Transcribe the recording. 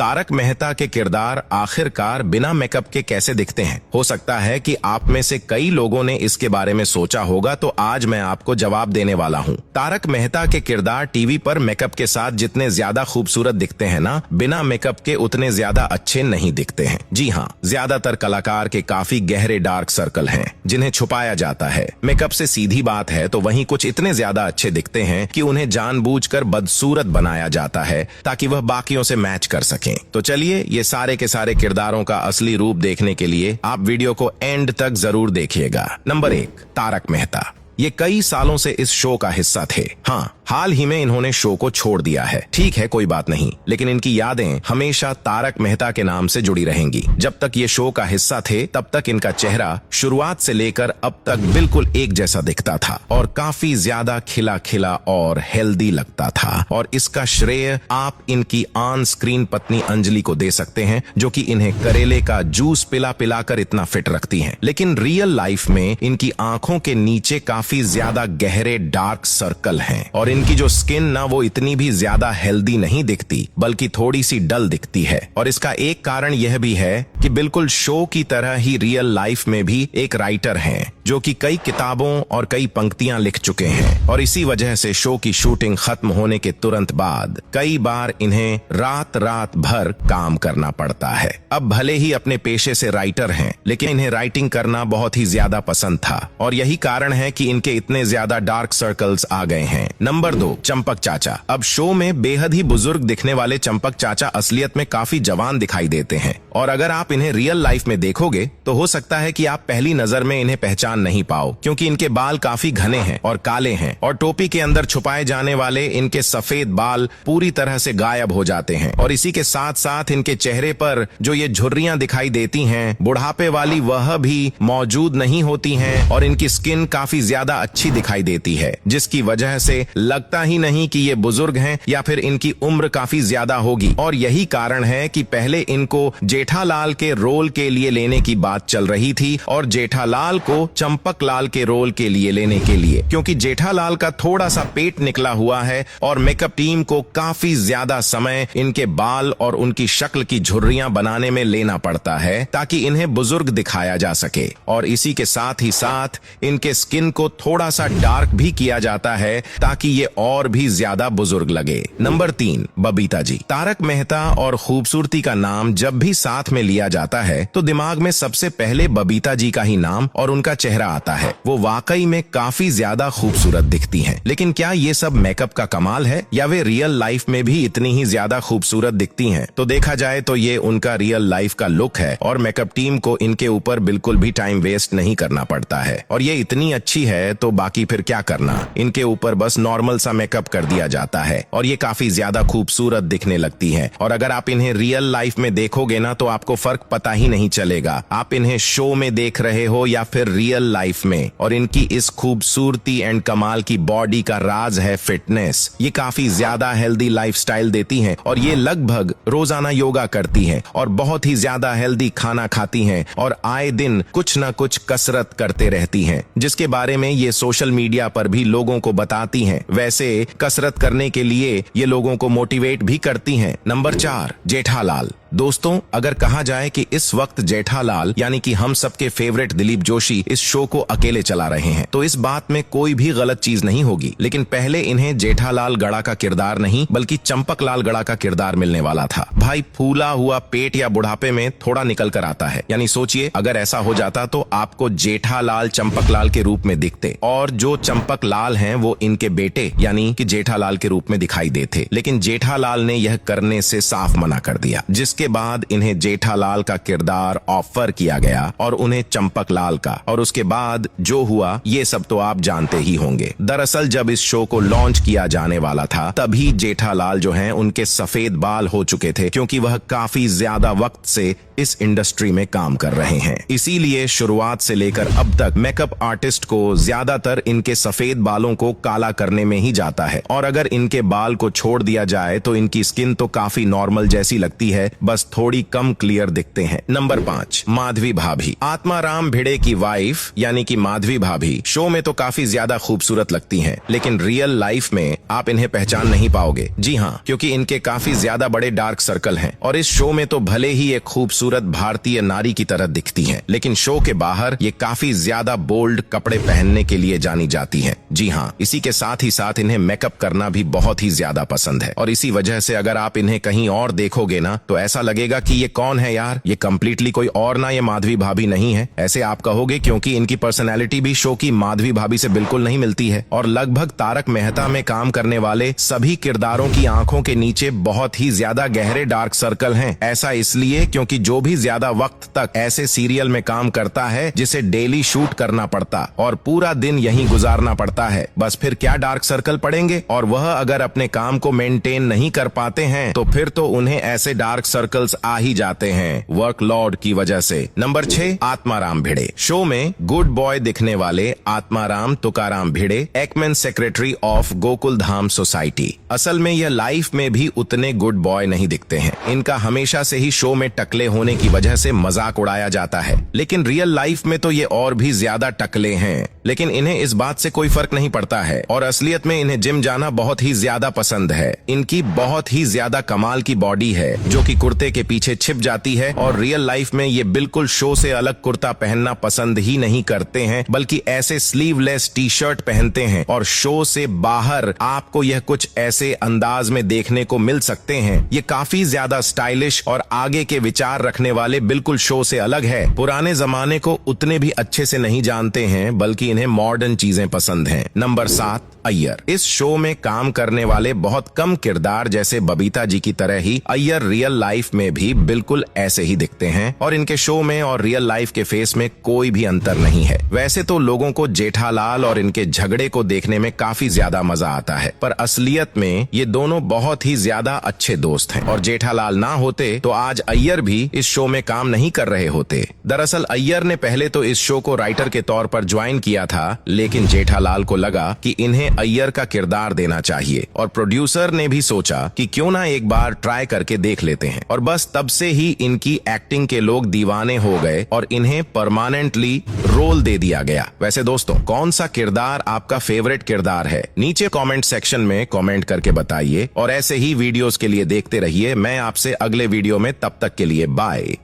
तारक मेहता के किरदार आखिरकार बिना मेकअप के कैसे दिखते हैं? हो सकता है कि आप में से कई लोगों ने इसके बारे में सोचा होगा, तो आज मैं आपको जवाब देने वाला हूँ। तारक मेहता के किरदार टीवी पर मेकअप के साथ जितने ज्यादा खूबसूरत दिखते हैं ना, बिना मेकअप के उतने ज्यादा अच्छे नहीं दिखते हैं। जी हाँ, ज्यादातर कलाकार के काफी गहरे डार्क सर्कल हैं, जिन्हें छुपाया जाता है। मेकअप से सीधी बात है तो वहीं कुछ इतने ज्यादा अच्छे दिखते हैं कि उन्हें जानबूझकर बदसूरत बनाया जाता है ताकि वह बाकियों से मैच कर सकें। तो चलिए, ये सारे के सारे किरदारों का असली रूप देखने के लिए आप वीडियो को एंड तक जरूर देखिएगा। नंबर 1, तारक मेहता। ये कई सालों से इस शो का हिस्सा थे। हाँ, हाल ही में इन्होंने शो को छोड़ दिया है। ठीक है, कोई बात नहीं, लेकिन इनकी यादें हमेशा तारक मेहता के नाम से जुड़ी रहेंगी। जब तक ये शो का हिस्सा थे, तब तक इनका चेहरा शुरुआत से लेकर अब तक बिल्कुल एक जैसा दिखता था और काफी ज्यादा खिला खिला और हेल्दी लगता था। और इसका श्रेय आप इनकी ऑन स्क्रीन पत्नी अंजलि को दे सकते हैं, जो कि इन्हें करेले का जूस पिला पिलाकर इतना फिट रखती हैं। लेकिन रियल लाइफ में इनकी आंखों के नीचे काफी ज्यादा गहरे डार्क सर्कल हैं और इनकी जो स्किन ना, वो इतनी भी ज्यादा हेल्दी नहीं दिखती, बल्कि थोड़ी सी डल दिखती है। और इसका एक कारण यह भी है कि बिल्कुल शो की तरह ही रियल लाइफ में भी एक राइटर हैं, जो कि कई किताबों और कई पंक्तियां लिख चुके हैं। और इसी वजह से शो की शूटिंग खत्म होने के तुरंत बाद कई बार इन्हें रात रात भर काम करना पड़ता है। अब भले ही अपने पेशे से राइटर हैं, लेकिन इन्हें राइटिंग करना बहुत ही ज्यादा पसंद था और यही कारण है कि इनके इतने ज्यादा डार्क सर्कल्स आ गए हैं। नंबर 2, चंपक चाचा। अब शो में बेहद ही बुजुर्ग दिखने वाले चंपक चाचा असलियत में काफी जवान दिखाई देते हैं और अगर आप इन्हें रियल लाइफ में देखोगे तो हो सकता है कि आप पहली नजर में इन्हें पहचान नहीं पाओ, क्योंकि इनके बाल काफी घने हैं और काले हैं और टोपी के अंदर छुपाए जाने वाले इनके सफेद बाल पूरी तरह से गायब हो जाते हैं। और इसी के साथ साथ इनके चेहरे पर जो ये झुर्रियां दिखाई देती हैं, बुढ़ापे वाली, वह भी मौजूद नहीं होती हैं और इनकी स्किन काफी ज्यादा अच्छी दिखाई देती है, जिसकी वजह से लगता ही नहीं कि ये बुजुर्ग हैं या फिर इनकी उम्र काफी ज्यादा होगी। और यही कारण है कि पहले इनको जेठालाल के रोल के लिए लेने की बात चल रही थी और जेठालाल को चंपक लाल के रोल के लिए लेने के लिए, क्योंकि जेठालाल का थोड़ा सा पेट निकला हुआ है और मेकअप टीम को काफी ज्यादा समय इनके बाल और उनकी शक्ल की झुर्रियां बनाने में लेना पड़ता है ताकि इन्हें बुजुर्ग दिखाया जा सके। और इसी के साथ ही साथ इनके स्किन को थोड़ा सा डार्क भी किया जाता है ताकि ये और भी ज्यादा बुजुर्ग लगे। नंबर 3, बबीता जी। तारक मेहता और खूबसूरती का नाम जब भी साथ में लिया जाता है तो दिमाग में सबसे पहले बबीता जी का ही नाम और उनका चेहरा आता है। वो वाकई में काफी ज्यादा खूबसूरत दिखती हैं। लेकिन क्या ये सब मेकअप का कमाल है या वे रियल लाइफ में भी इतनी ही ज्यादा खूबसूरत दिखती हैं? तो देखा जाए तो ये उनका रियल लाइफ का लुक है और मेकअप टीम को इनके ऊपर बिल्कुल भी टाइम वेस्ट नहीं करना पड़ता है। और ये इतनी अच्छी है तो बाकी फिर क्या करना, इनके ऊपर बस नॉर्मल सा मेकअप कर दिया जाता है और ये काफी ज्यादा खूबसूरत दिखने लगती हैं। और अगर आप इन्हें रियल लाइफ में देखोगे ना, तो आपको फर्क पता ही नहीं चलेगा आप इन्हें शो में देख रहे हो या फिर रियल लाइफ में। और इनकी इस खूबसूरती एंड कमाल की बॉडी का राज है फिटनेस। ये काफी ज्यादा हेल्दी लाइफस्टाइल देती हैं और ये लगभग रोजाना योगा करती हैं और बहुत ही ज्यादा हेल्दी खाना खाती हैं और आए दिन कुछ न कुछ कसरत करते रहती हैं, जिसके बारे में ये सोशल मीडिया पर भी लोगों को बताती हैं। वैसे कसरत करने के लिए ये लोगों को मोटिवेट भी करती हैं। नंबर 4, जेठालाल। दोस्तों, अगर कहा जाए कि इस वक्त जेठालाल यानी कि हम सबके फेवरेट दिलीप जोशी इस शो को अकेले चला रहे हैं, तो इस बात में कोई भी गलत चीज नहीं होगी। लेकिन पहले इन्हें जेठालाल गड़ा का किरदार नहीं बल्कि चंपक लाल गड़ा का किरदार मिलने वाला था। भाई, फूला हुआ पेट या बुढ़ापे में थोड़ा निकल कर आता है, यानी सोचिए अगर ऐसा हो जाता तो आपको जेठालाल चंपक लाल के रूप में दिखते और जो चंपक लाल हैं वो इनके बेटे यानी कि जेठालाल के रूप में दिखाई देते। लेकिन जेठालाल ने यह करने से साफ मना कर दिया, जिसके बाद इन्हें जेठालाल का किरदार ऑफर किया गया और उन्हें चंपक लाल का। और उसके बाद जो हुआ ये सब तो आप जानते ही होंगे। दरअसल जब इस शो को लॉन्च किया जाने वाला था तभी जेठालाल जो हैं उनके सफेद बाल हो चुके थे, क्योंकि वह काफी ज्यादा वक्त से इस इंडस्ट्री में काम कर रहे हैं। इसीलिए शुरुआत से लेकर अब तक मेकअप आर्टिस्ट को ज्यादातर इनके सफेद बालों को काला करने में ही जाता है, और अगर इनके बाल को छोड़ दिया जाए तो इनकी स्किन तो काफी नॉर्मल जैसी लगती है, बस थोड़ी कम क्लियर दिखते हैं। नंबर 5, माधवी भाभी। आत्माराम भिड़े की वाइफ यानी कि माधवी भाभी शो में तो काफी ज्यादा खूबसूरत लगती हैं, लेकिन रियल लाइफ में आप इन्हें पहचान नहीं पाओगे। जी हाँ, क्योंकि इनके काफी ज्यादा बड़े डार्क सर्कल हैं, और इस शो में तो भले ही एक खूबसूरत भारतीय नारी की तरह दिखती हैं, लेकिन शो के बाहर ये काफी ज्यादा बोल्ड कपड़े पहनने के लिए जानी जाती हैं। जी हाँ, इसी के साथ ही साथ इन्हें मेकअप करना भी बहुत ही ज्यादा पसंद है, और इसी वजह से अगर आप इन्हें कहीं और देखोगे ना तो ऐसा लगेगा कि ये कौन है यार, ये कम्प्लीटली कोई और ना, ये माधवी भाभी नहीं है। ऐसे आप कहोगे क्योंकि इनकी पर्सनैलिटी भी शो की माधवी भाभी से बिल्कुल नहीं मिलती है, और लगभग तारक मेहता में काम करने वाले सभी किरदारों की आंखों के नीचे बहुत ही ज्यादा गहरे डार्क सर्कल हैं। ऐसा इसलिए क्योंकि जो भी ज्यादा वक्त तक ऐसे सीरियल में काम करता है जिसे डेली शूट करना पड़ता और पूरा दिन यहीं गुजारना पड़ता है, बस फिर क्या डार्क सर्कल पड़ेंगे, और वह अगर अपने काम को मेंटेन नहीं कर पाते हैं तो फिर तो उन्हें ऐसे डार्क सर्कल्स आ ही जाते हैं वर्कलोड की वजह से। नंबर 6, आत्माराम भिड़े। शो में गुड बॉय दिखने वाले आत्माराम तुकाराम भिड़े एकमेन secretary of Gokul Dham society. असल में यह लाइफ में भी उतने गुड बॉय नहीं दिखते हैं। इनका हमेशा से ही शो में टकले होने की वजह से मजाक उड़ाया जाता है, लेकिन रियल लाइफ में तो ये और भी ज्यादा टकले हैं, लेकिन इन्हें इस बात से कोई फर्क नहीं पड़ता है, और असलियत में इन्हें जिम जाना बहुत ही ज्यादा पसंद है। इनकी बहुत ही ज्यादा कमाल की बॉडी है जो कि कुर्ते के पीछे छिप जाती है, और रियल लाइफ में ये बिल्कुल शो से अलग कुर्ता पहनना पसंद ही नहीं करते हैं, बल्कि ऐसे स्लीवलेस टी शर्ट पहनते हैं, और शो से बाहर आपको यह कुछ ऐसे अंदाज में देखने को मिल सकते हैं। ये काफी ज्यादा स्टाइलिश और आगे के विचार रखने वाले बिल्कुल शो से अलग है। पुराने जमाने को उतने भी अच्छे से नहीं जानते हैं, बल्कि इन्हें मॉडर्न चीजें पसंद हैं। नंबर 7, अय्यर। इस शो में काम करने वाले बहुत कम किरदार जैसे बबीता जी की तरह ही अय्यर रियल लाइफ में भी बिल्कुल ऐसे ही दिखते हैं, और इनके शो में और रियल लाइफ के फेस में कोई भी अंतर नहीं है। वैसे तो लोगों को जेठालाल और इनके झगड़े को देखने में काफी ज्यादा मजा आता है, पर असलियत में ये दोनों बहुत ही ज्यादा अच्छे दोस्त हैं, और जेठालाल ना होते तो आज अय्यर भी इस शो में काम नहीं कर रहे होते। दरअसल अय्यर ने पहले तो इस शो को राइटर के तौर पर ज्वाइन किया था, लेकिन जेठालाल को लगा कि इन्हें अय्यर का किरदार देना चाहिए, और प्रोड्यूसर ने भी सोचा कि क्यों ना एक बार ट्राई करके देख लेते हैं, और बस तब से ही इनकी एक्टिंग के लोग दीवाने हो गए और इन्हें परमानेंटली रोल दे दिया गया। वैसे दोस्तों, कौन सा किरदार आपका फेवरेट किरदार है? नीचे कमेंट सेक्शन में कमेंट करके बताइए, और ऐसे ही वीडियोस के लिए देखते रहिए। मैं आपसे अगले वीडियो में, तब तक के लिए बाय।